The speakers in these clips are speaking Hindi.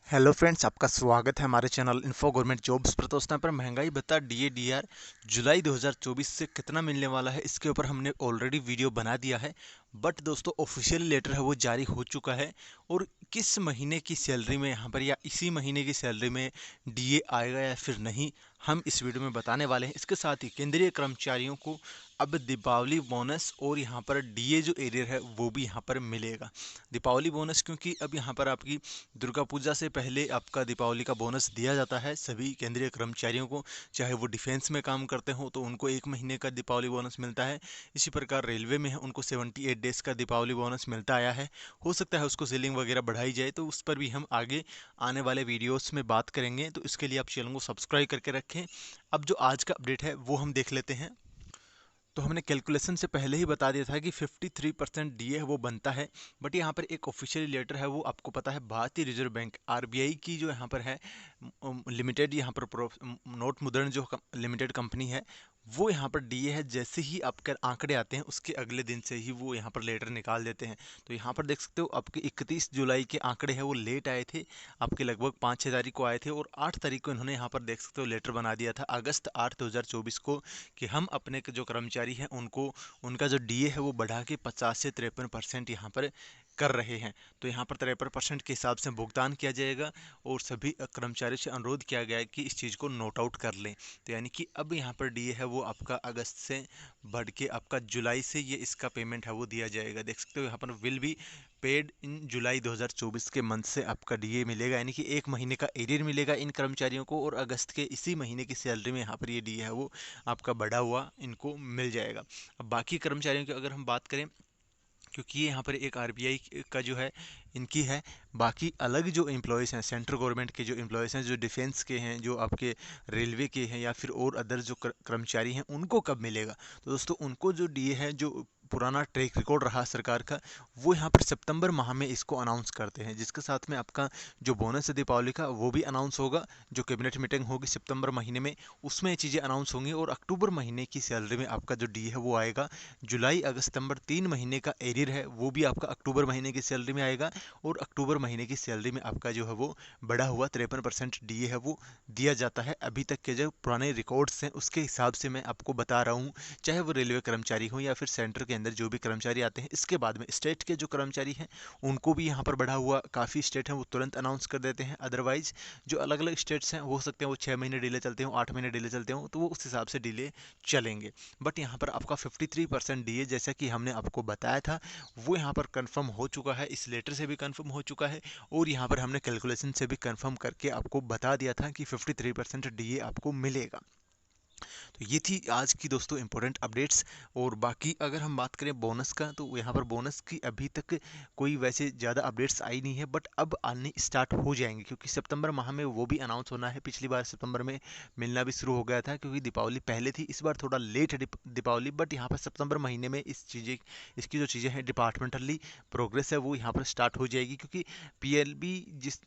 हेलो फ्रेंड्स, आपका स्वागत है हमारे चैनल इन्फो गवर्नमेंट जॉब्स पर। दोस्तों यहाँ पर महंगाई भत्ता डीए डीआर जुलाई 2024 से कितना मिलने वाला है, इसके ऊपर हमने ऑलरेडी वीडियो बना दिया है। बट दोस्तों ऑफिशियल लेटर है वो जारी हो चुका है, और किस महीने की सैलरी में यहाँ पर या इसी महीने की सैलरी में डीए आएगा या फिर नहीं, हम इस वीडियो में बताने वाले हैं। इसके साथ ही केंद्रीय कर्मचारियों को अब दीपावली बोनस और यहाँ पर डीए जो एरियर है वो भी यहाँ पर मिलेगा। दीपावली बोनस क्योंकि अब यहाँ पर आपकी दुर्गा पूजा से पहले आपका दीपावली का बोनस दिया जाता है सभी केंद्रीय कर्मचारियों को, चाहे वो डिफेंस में काम करते हो तो उनको 1 महीने का दीपावली बोनस मिलता है। इसी प्रकार रेलवे में है, उनको 78 डेज का दीपावली बोनस मिलता आया है। हो सकता है उसको सीलिंग वगैरह बढ़ाई जाए, तो उस पर भी हम आगे आने वाले वीडियोस में बात करेंगे। तो इसके लिए आप चैनल को सब्सक्राइब करके रखें। अब जो आज का अपडेट है वो हम देख लेते हैं। तो हमने कैलकुलेशन से पहले ही बता दिया था कि 53% डीए है वो बनता है। बट यहाँ पर एक ऑफिशियल लेटर है, वो आपको पता है भारतीय रिजर्व बैंक आरबीआई की जो यहाँ पर है लिमिटेड, यहाँ पर नोट मुद्रण जो लिमिटेड कंपनी है, वो यहाँ पर डीए है जैसे ही आपके आंकड़े आते हैं उसके अगले दिन से ही वो यहाँ पर लेटर निकाल देते हैं। तो यहाँ पर देख सकते हो आपके 31 जुलाई के आंकड़े हैं वो लेट आए थे, आपके लगभग 5-6 तारीख को आए थे, और 8 तारीख को इन्होंने यहाँ पर देख सकते हो लेटर बना दिया था अगस्त 8 2024 को, कि हम अपने जो कर्मचारी हैं उनको उनका जो डीए है वो बढ़ा के 50 से 53% यहाँ पर कर रहे हैं। तो यहाँ पर 53% के हिसाब से भुगतान किया जाएगा, और सभी कर्मचारियों से अनुरोध किया गया है कि इस चीज़ को नोट आउट कर लें। तो यानी कि अब यहाँ पर डीए है वो आपका अगस्त से बढ़ के आपका जुलाई से ये इसका पेमेंट है वो दिया जाएगा। देख सकते हो यहाँ पर विल बी पेड इन जुलाई 2024 के मंथ से आपका डीए मिलेगा, यानी कि 1 महीने का एरियर मिलेगा इन कर्मचारियों को, और अगस्त के इसी महीने की सैलरी में यहाँ पर ये डीए है वो आपका बढ़ा हुआ इनको मिल जाएगा। अब बाकी कर्मचारियों की अगर हम बात करें, क्योंकि ये यहाँ पर एक आरबीआई का जो है इनकी है, बाकी अलग जो एम्प्लॉयज़ हैं सेंट्रल गवर्नमेंट के जो एम्प्लॉयज़ हैं, जो डिफेंस के हैं, जो आपके रेलवे के हैं, या फिर और अदर जो कर्मचारी हैं, उनको कब मिलेगा। तो दोस्तों उनको जो डीए है, जो पुराना ट्रैक रिकॉर्ड रहा सरकार का, वो यहाँ पर सितंबर माह में इसको अनाउंस करते हैं, जिसके साथ में आपका जो बोनस है दीपावली का वो भी अनाउंस होगा। जो कैबिनेट मीटिंग होगी सितंबर महीने में, उसमें ये चीज़ें अनाउंस होंगी, और अक्टूबर महीने की सैलरी में आपका जो डी है वो आएगा। जुलाई अगस्त सितंबर 3 महीने का एरियर है वो भी आपका अक्टूबर महीने की सैलरी में आएगा, और अक्टूबर महीने की सैलरी में आपका जो है वो बढ़ा हुआ 53% डीए है वो दिया जाता है। अभी तक के जो पुराने रिकॉर्ड्स हैं उसके हिसाब से मैं आपको बता रहा हूँ, चाहे वो रेलवे कर्मचारी हो या फिर सेंटर के अंदर जो भी कर्मचारी आते हैं। इसके बाद में स्टेट के जो कर्मचारी हैं उनको भी यहाँ पर बढ़ा हुआ, काफ़ी स्टेट हैं वो तुरंत अनाउंस कर देते हैं। अदरवाइज जो अलग अलग स्टेट्स हैं हो सकते हैं वो 6 महीने डिले चलते हो, 8 महीने डिले चलते हो, तो वो उस हिसाब से डिले चलेंगे। बट यहाँ पर आपका 53% डीए जैसा कि हमने आपको बताया था वो यहाँ पर कंफर्म हो चुका है, इस लेटर से भी कंफर्म हो चुका है, और यहाँ पर हमने कैलकुलेशन से भी कंफर्म करके आपको बता दिया था कि 53% डीए आपको मिलेगा। तो ये थी आज की दोस्तों इंपॉर्टेंट अपडेट्स। और बाकी अगर हम बात करें बोनस का, तो यहाँ पर बोनस की अभी तक कोई वैसे ज़्यादा अपडेट्स आई नहीं है, बट अब आने स्टार्ट हो जाएंगे, क्योंकि सितंबर माह में वो भी अनाउंस होना है। पिछली बार सितंबर में मिलना भी शुरू हो गया था, क्योंकि दीपावली पहले थी, इस बार थोड़ा लेट है दीपावली। बट यहाँ पर सितंबर महीने में इसकी जो चीज़ें हैं डिपार्टमेंटली प्रोग्रेस है वो यहाँ पर स्टार्ट हो जाएगी, क्योंकि पीएलबी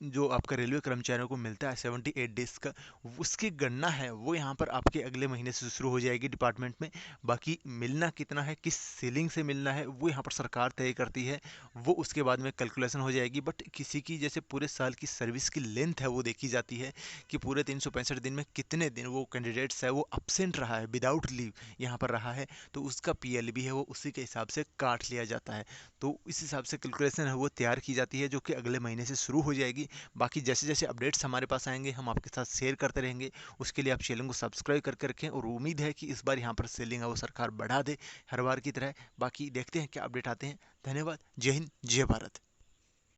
जो आपका रेलवे कर्मचारियों को मिलता है 78 डेज का, उसकी गणना है वो यहाँ पर आपके अगले महीने से शुरू हो जाएगी डिपार्टमेंट में। बाकी मिलना कितना है, किस सीलिंग से मिलना है, वो यहाँ पर सरकार तय करती है, वो उसके बाद में कैलकुलेशन हो जाएगी। बट किसी की जैसे पूरे साल की सर्विस की लेंथ है वो देखी जाती है, कि पूरे 365 दिन में कितने दिन वो कैंडिडेट्स है वो अपसेंट रहा है, विदाउट लीव यहाँ पर रहा है, तो उसका पीएलबी है वो उसी के हिसाब से काट लिया जाता है। तो इस हिसाब से कैलकुलेशन है वो तैयार की जाती है, जो कि अगले महीने से शुरू हो जाएगी। बाकी जैसे जैसे अपडेट्स हमारे पास आएंगे हम आपके साथ शेयर करते रहेंगे। उसके लिए आप चैनल को सब्सक्राइब करके रखें, और उम्मीद है कि इस बार यहाँ पर सेलिंग है वो सरकार बढ़ा दे हर बार की तरह। बाकी देखते हैं क्या अपडेट आते हैं। धन्यवाद। जय हिंद, जय भारत।